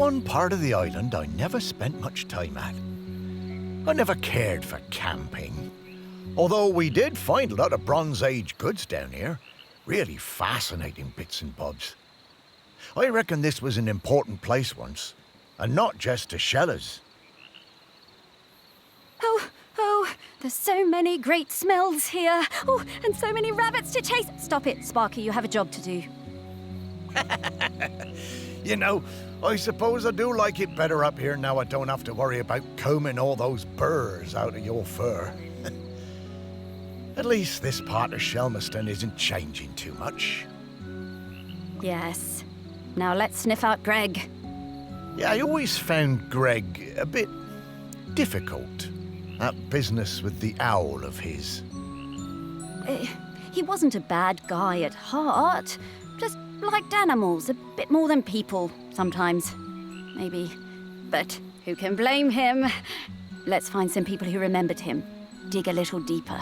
one part of the island I never spent much time at. I never cared for camping. Although we did find a lot of Bronze Age goods down here. Really fascinating bits and bobs. I reckon this was an important place once, and not just to shellers. Oh, there's so many great smells here. Oh, and so many rabbits to chase. Stop it, Sparky, you have a job to do. You know, I suppose I do like it better up here now I don't have to worry about combing all those burrs out of your fur. At least this part of Shelmerston isn't changing too much. Yes. Now let's sniff out Greg. Yeah, I always found Greg a bit difficult. That business with the owl of his. He wasn't a bad guy at heart. Just liked animals a bit more than people, sometimes. Maybe. But who can blame him? Let's find some people who remembered him. Dig a little deeper.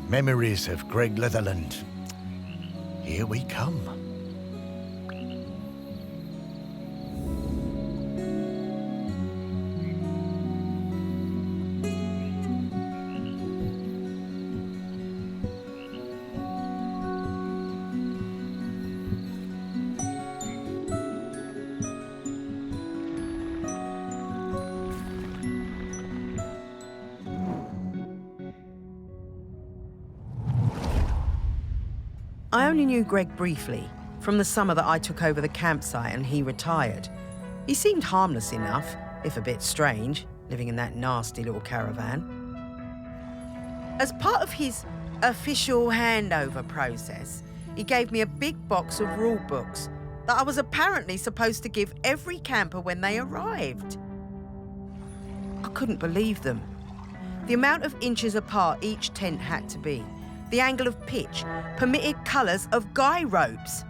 Memories of Greg Litherland. Here we come. I only knew Greg briefly, from the summer that I took over the campsite and he retired. He seemed harmless enough, if a bit strange, living in that nasty little caravan. As part of his official handover process, he gave me a big box of rule books that I was apparently supposed to give every camper when they arrived. I couldn't believe them. The amount of inches apart each tent had to be, the angle of pitch, permitted colours of guy ropes.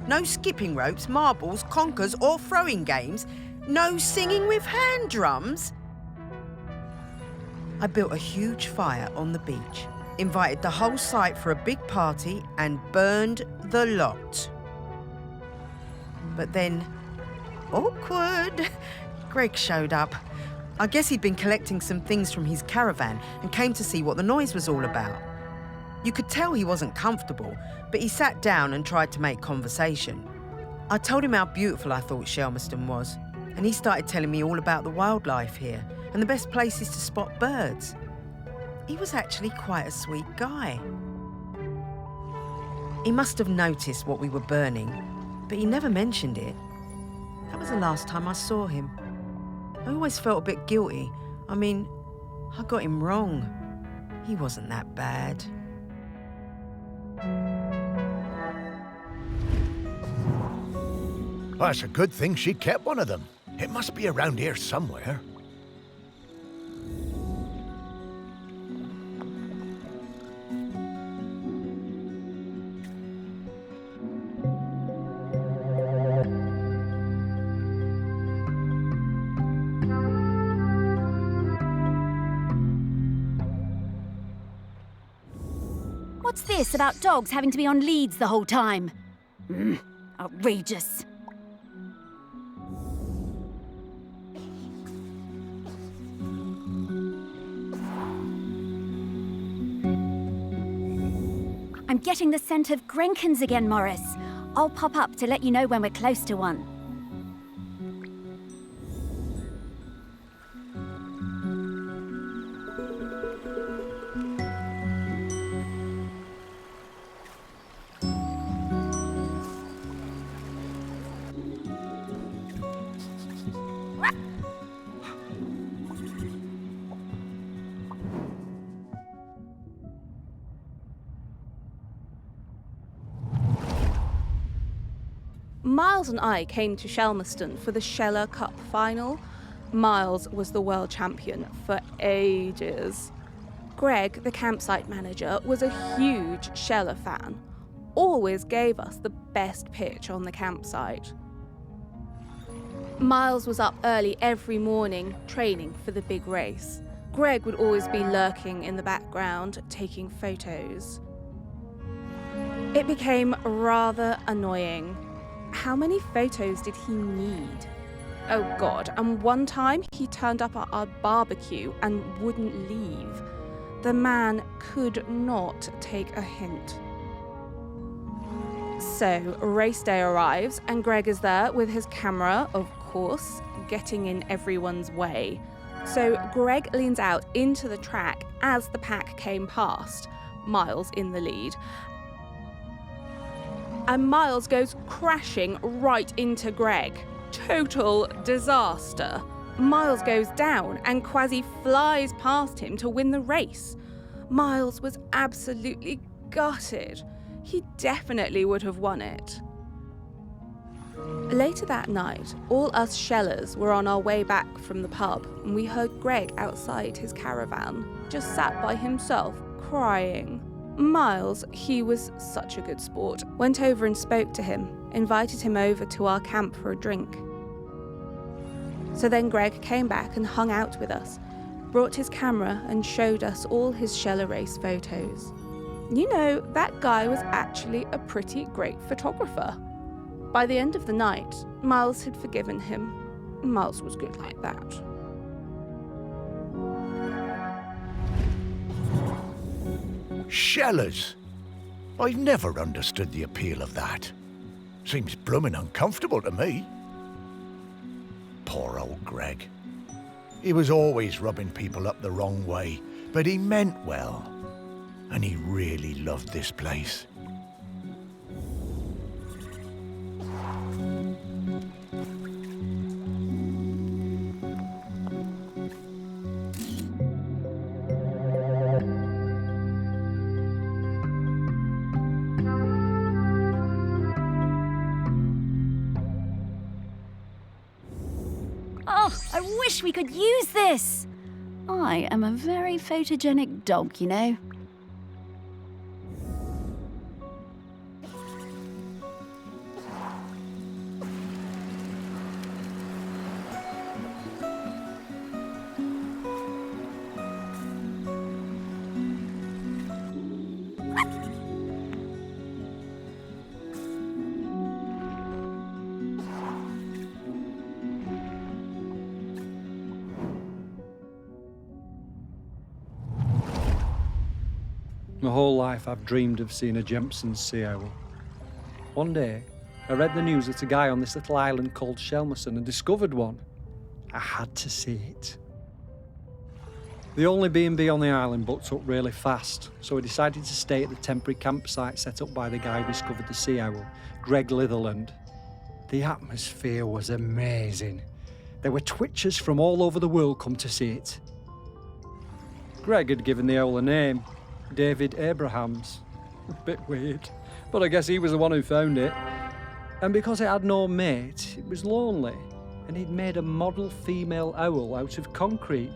No skipping ropes, marbles, conkers or throwing games. No singing with hand drums. I built a huge fire on the beach, invited the whole site for a big party and burned the lot. But then, awkward, Greg showed up. I guess he'd been collecting some things from his caravan and came to see what the noise was all about. You could tell he wasn't comfortable, but he sat down and tried to make conversation. I told him how beautiful I thought Shelmerston was, and he started telling me all about the wildlife here and the best places to spot birds. He was actually quite a sweet guy. He must have noticed what we were burning, but he never mentioned it. That was the last time I saw him. I always felt a bit guilty. I mean, I got him wrong. He wasn't that bad. Well, it's a good thing she kept one of them. It must be around here somewhere. What's this about dogs having to be on leads the whole time? Outrageous. I'm getting the scent of Grenkins again, Morris. I'll pop up to let you know when we're close to one. Miles and I came to Shelmerston for the Sheller Cup final. Miles was the world champion for ages. Greg, the campsite manager, was a huge Sheller fan. Always gave us the best pitch on the campsite. Miles was up early every morning, training for the big race. Greg would always be lurking in the background, taking photos. It became rather annoying. How many photos did he need? Oh God, and one time he turned up at our barbecue and wouldn't leave. The man could not take a hint. So, race day arrives and Greg is there with his camera, of course, getting in everyone's way. So Greg leans out into the track as the pack came past, Miles in the lead. And Miles goes crashing right into Greg. Total disaster. Miles goes down and Quasi flies past him to win the race. Miles was absolutely gutted. He definitely would have won it. Later that night, all us shellers were on our way back from the pub and we heard Greg outside his caravan, just sat by himself, crying. Miles, he was such a good sport, went over and spoke to him, invited him over to our camp for a drink. So then Greg came back and hung out with us, brought his camera and showed us all his sheller race photos. You know, that guy was actually a pretty great photographer. By the end of the night, Miles had forgiven him. Miles was good like that. Shellers? I've never understood the appeal of that. Seems bloomin' uncomfortable to me. Poor old Greg. He was always rubbing people up the wrong way, but he meant well. And he really loved this place. Oh, I wish we could use this. I am a very photogenic dog, you know. My whole life I've dreamed of seeing a Jempson's sea owl. One day, I read the news that a guy on this little island called Shelmerson had discovered one. I had to see it. The only B&B on the island booked up really fast, so I decided to stay at the temporary campsite set up by the guy who discovered the sea owl, Greg Litherland. The atmosphere was amazing. There were twitchers from all over the world come to see it. Greg had given the owl a name, David Abrahams. A bit weird, but I guess he was the one who found it. And because it had no mate, it was lonely, and he'd made a model female owl out of concrete.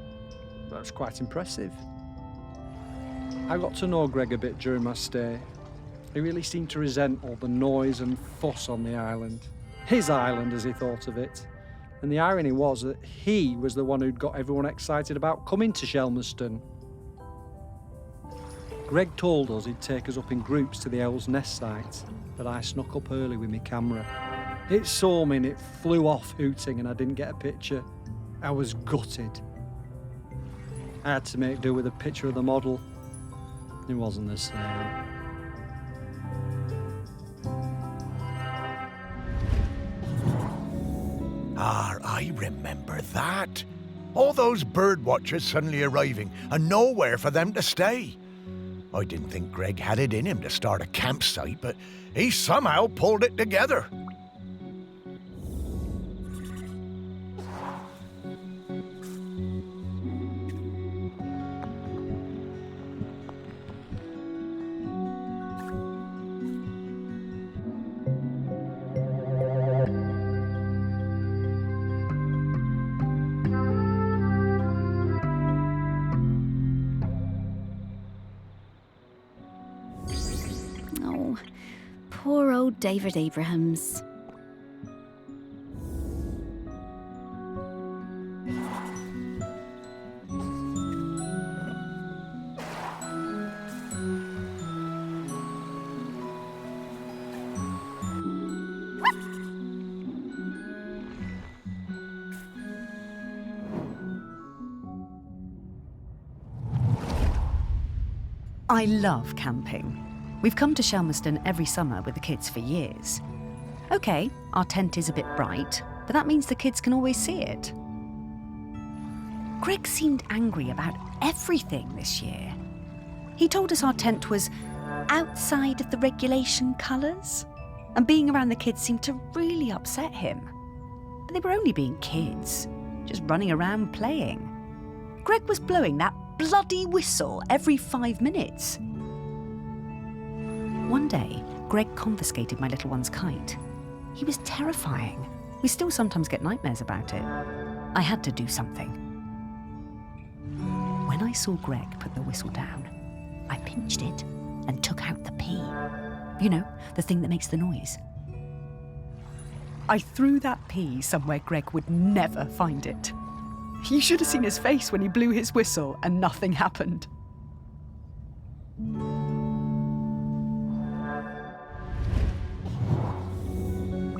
That's quite impressive. I got to know Greg a bit during my stay. He really seemed to resent all the noise and fuss on the island. His island, as he thought of it. And the irony was that he was the one who'd got everyone excited about coming to Shelmerston. Greg told us he'd take us up in groups to the owl's nest site, but I snuck up early with my camera. It saw me and it flew off hooting and I didn't get a picture. I was gutted. I had to make do with a picture of the model. It wasn't the same. I remember that. All those bird watchers suddenly arriving and nowhere for them to stay. I didn't think Greg had it in him to start a campsite, but he somehow pulled it together. Oh, poor old David Abrahams. I love camping. We've come to Shelmerston every summer with the kids for years. OK, our tent is a bit bright, but that means the kids can always see it. Greg seemed angry about everything this year. He told us our tent was outside of the regulation colours, and being around the kids seemed to really upset him. But they were only being kids, just running around playing. Greg was blowing that bloody whistle every 5 minutes. One day, Greg confiscated my little one's kite. He was terrifying. We still sometimes get nightmares about it. I had to do something. When I saw Greg put the whistle down, I pinched it and took out the pea. You know, the thing that makes the noise. I threw that pea somewhere Greg would never find it. You should have seen his face when he blew his whistle and nothing happened.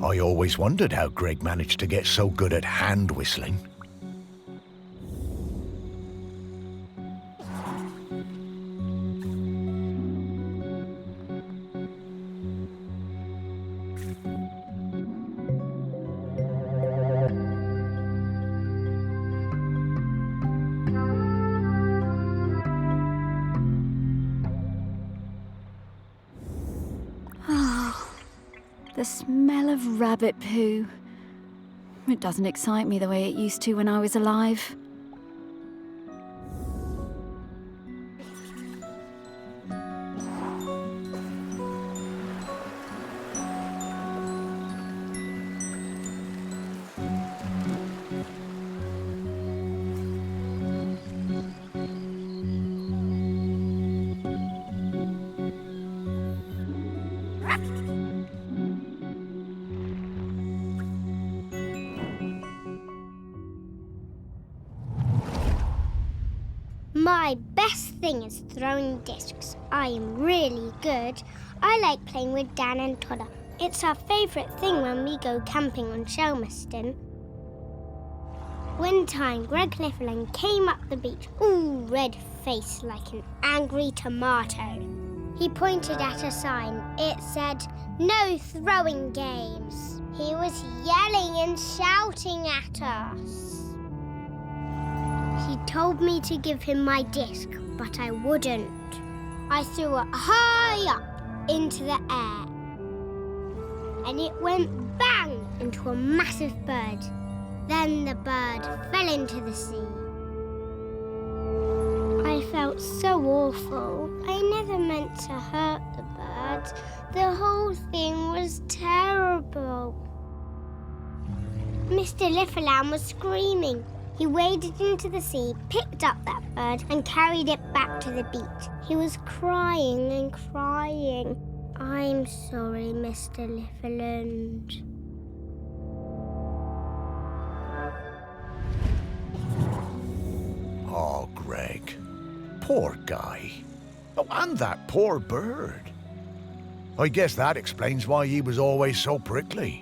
I always wondered how Greg managed to get so good at hand whistling. The smell of rabbit poo. It doesn't excite me the way it used to when I was alive. My best thing is throwing discs. I am really good. I like playing with Dan and Toddler. It's our favourite thing when we go camping on Shelmerston. One time, Greg Clifferland came up the beach, all red-faced like an angry tomato. He pointed at a sign. It said, "No throwing games." He was yelling and shouting at us. He told me to give him my disc, but I wouldn't. I threw it high up into the air, and it went bang into a massive bird. Then the bird fell into the sea. I felt so awful. I never meant to hurt the bird. The whole thing was terrible. Mr. Lifferland was screaming. He waded into the sea, picked up that bird, and carried it back to the beach. He was crying and crying. I'm sorry, Mr. Lifferland. Oh, Greg. Poor guy. Oh, and that poor bird. I guess that explains why he was always so prickly.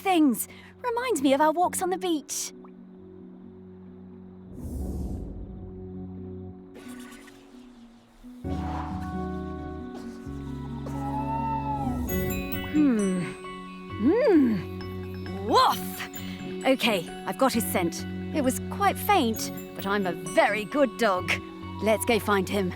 Things. Reminds me of our walks on the beach. Woof! Okay, I've got his scent. It was quite faint, but I'm a very good dog. Let's go find him.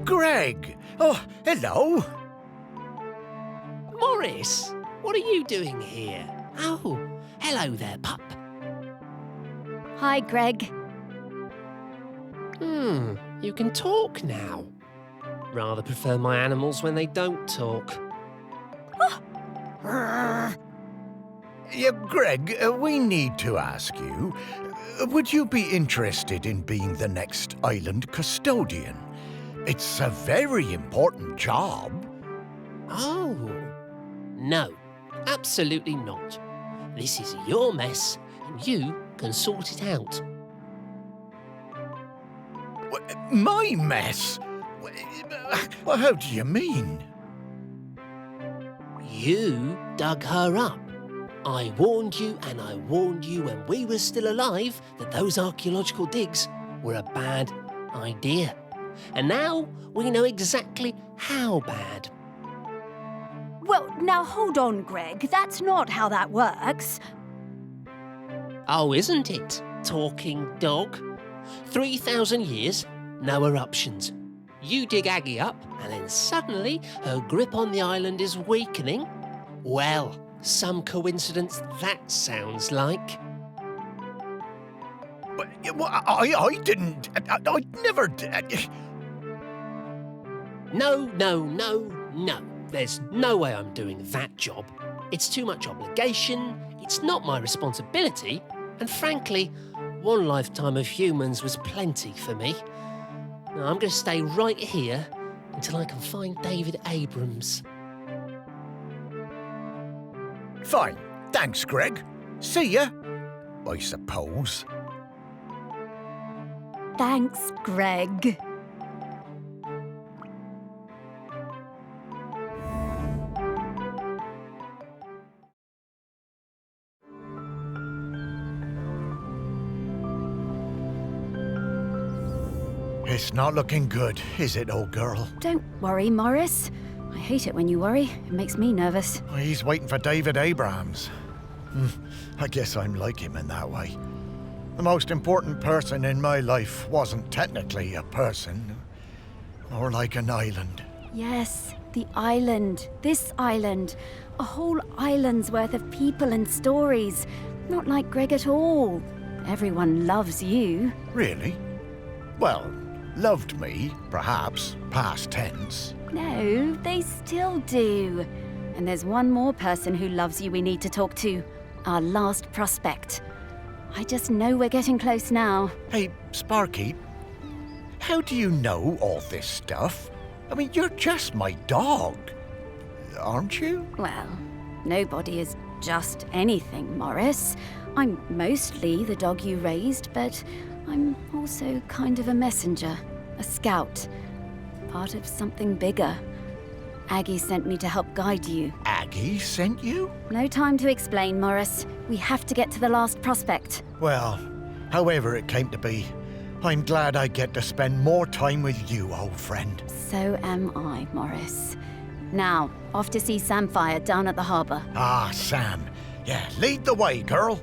Greg! Oh, hello. Morris, what are you doing here? Oh, hello there, pup. Hi, Greg. You can talk now. Rather prefer my animals when they don't talk. Yeah, Greg, we need to ask you, would you be interested in being the next island custodian? It's a very important job. Oh, no, absolutely not. This is your mess, and you can sort it out. My mess? Well, how do you mean? You dug her up. I warned you, and I warned you when we were still alive that those archaeological digs were a bad idea. And now we know exactly how bad. Well, now hold on, Greg. That's not how that works. Oh, isn't it, talking dog? 3,000 years, no eruptions. you dig Aggie up, and then suddenly her grip on the island is weakening? Well, some coincidence that sounds like. But I didn't. I never did. No. There's no way I'm doing that job. It's too much obligation, it's not my responsibility, and frankly, one lifetime of humans was plenty for me. Now, I'm going to stay right here until I can find David Abrams. Fine. Thanks, Greg. See ya. I suppose. Thanks, Greg. It's not looking good, is it, old girl? Don't worry, Morris. I hate it when you worry. It makes me nervous. He's waiting for David Abrams. I guess I'm like him in that way. The most important person in my life wasn't technically a person, more like an island. Yes, the island. This island. A whole island's worth of people and stories. Not like Greg at all. Everyone loves you. Really? Well, loved me, perhaps, past tense. No, they still do. And there's one more person who loves you we need to talk to. Our last prospect. I just know we're getting close now. Hey, Sparky, how do you know all this stuff? I mean, you're just my dog, aren't you? Well, nobody is just anything, Morris. I'm mostly the dog you raised, but I'm also kind of a messenger, a scout, part of something bigger. Aggie sent me to help guide you. Aggie sent you? No time to explain, Morris. We have to get to the last prospect. Well, however it came to be, I'm glad I get to spend more time with you, old friend. So am I, Morris. Now, off to see Samfire down at the harbour. Ah, Sam. Yeah, lead the way, girl.